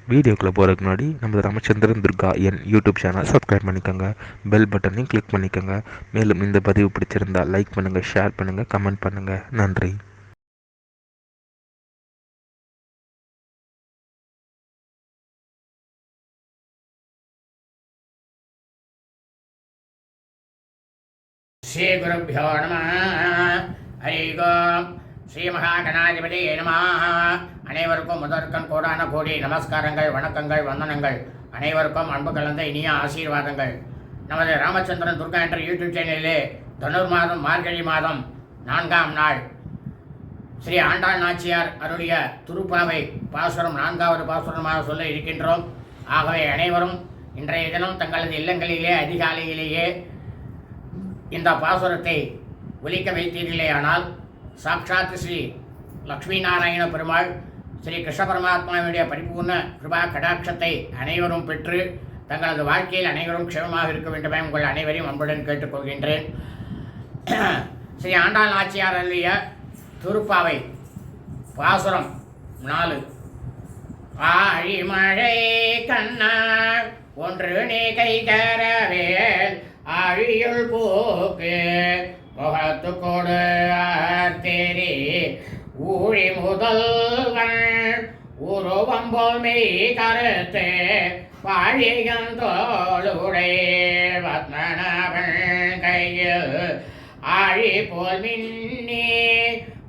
வீடியோக்குள்ளே போகிறதுக்கு முன்னாடி நம்ம ராமச்சந்திரன் துர்கா என் யூடியூப் சேனல் சப்ஸ்கிரைப் பண்ணிக்கோங்க, பெல் பட்டனையும் கிளிக் பண்ணிக்கோங்க. மேலும் இந்த பதிவு பிடிச்சிருந்தால் லைக் பண்ணுங்கள், ஷேர் பண்ணுங்கள், கமெண்ட் பண்ணுங்கள். நன்றி. ஸ்ரீ குருभ्यो நமः. ஹரி ஓம். ஸ்ரீ மகாகணாதிபதியே நமः. அனைவருக்கும் முதற்கண் கோடான கோடி நமஸ்காரங்கள், வணக்கங்கள், வந்தனங்கள். அனைவருக்கும் அன்பு கலந்த இனிய ஆசீர்வாதங்கள். நமது ராமச்சந்திரன் துர்கா என்ற யூடியூப் சேனலிலே தனுர் மாதம் மார்கழி மாதம் 4ஆம் நாள் ஸ்ரீ ஆண்டாள் நாச்சியார் அருளிய திருப்பாவை பாசுரம் 4வது பாசுரமாக சொல்ல இருக்கின்றோம். ஆகவே அனைவரும் இன்றைய தினம் தங்களது இல்லங்களிலே அதிகாலையிலேயே இந்த பாசுரத்தை ஒலிக்க வைத்தீர்களேயானால் சாட்சாத் ஸ்ரீ லக்ஷ்மி நாராயண பெருமாள் ஸ்ரீ கிருஷ்ண பரமாத்மாவுடைய பரிபூர்ண கிருபா கடாட்சத்தை அனைவரும் பெற்று தங்களது வாழ்க்கையில் அனைவரும் க்ஷேமமாக இருக்க வேண்டுமே உங்கள் அனைவரையும் அன்புடன் கேட்டுக்கொள்கின்றேன். ஸ்ரீ ஆண்டாள் நாச்சியார் அருளிய திருப்பாவை பாசுரம் 4. ஆழிமழை கண்ணா ஒன்று நீ கை கரவேல் ஆழியுள் போக்கு முகத்து கொடு ஆர்த்தேரி ஊழி முதல்வன் உருவம் போல் மெய் கருத்து பாழியந்தோளுடைய பத்மநாபன் கையில் ஆழி போல் மின்னி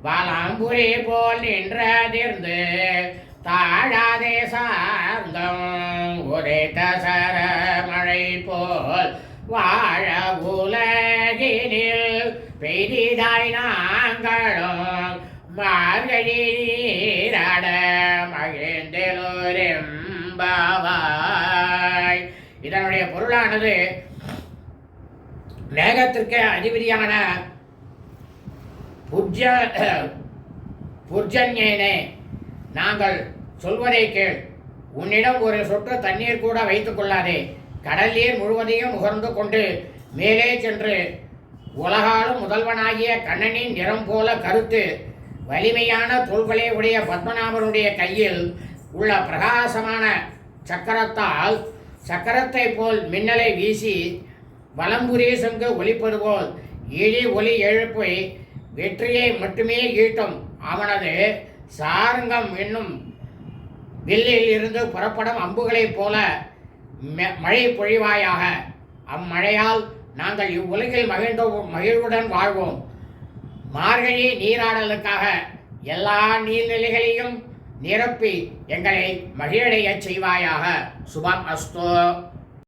வலம்புரி போல் நின்றதிர்ந்து தாழாதே சார்ந்தம் உரைத்த சரமழை போல் வாழ உலகினில் பெரிதாய் நாங்களும் மார்கழி நீராட மகிழ்ந்தெழும்பவாய். இதனுடைய பொருளானது மேகத்திற்கு அதிபதியான புர்ஜன்யனே, நாங்கள் சொல்வதை கேள். உன்னிடம் ஒரு சொட்டு தண்ணீர் கூட வைத்துக் கொள்ளாதே. கடல் நீர் முழுவதையும் முகர்ந்து கொண்டு மேலே சென்று உலகாலும் முதல்வனாகிய கண்ணனின் நிறம் போல கருத்து வலிமையான தோள்களை உடைய பத்மநாபனுடைய கையில் உள்ள பிரகாசமான சக்கரத்தால் சக்கரத்தை போல் மின்னலை வீசி வலம்புரி சங்கு ஒலிப்பது போல் இழி ஒலி எழுப்பி வெற்றியை மட்டுமே ஈட்டும் அவனது சாரங்கம் என்னும் வில்லில் இருந்து புறப்படும் அம்புகளைப் போல மழை பொழிவாயாக. அம்மழையால் நாங்கள் இவ்வுலகில் மகிழ்வுடன் வாழ்வோம். மார்கழி நீராடலுக்காக எல்லா நீர்நிலைகளையும் நிரப்பி எங்களை மகிழடைய செய்வாயாக. சுபம் அஸ்து.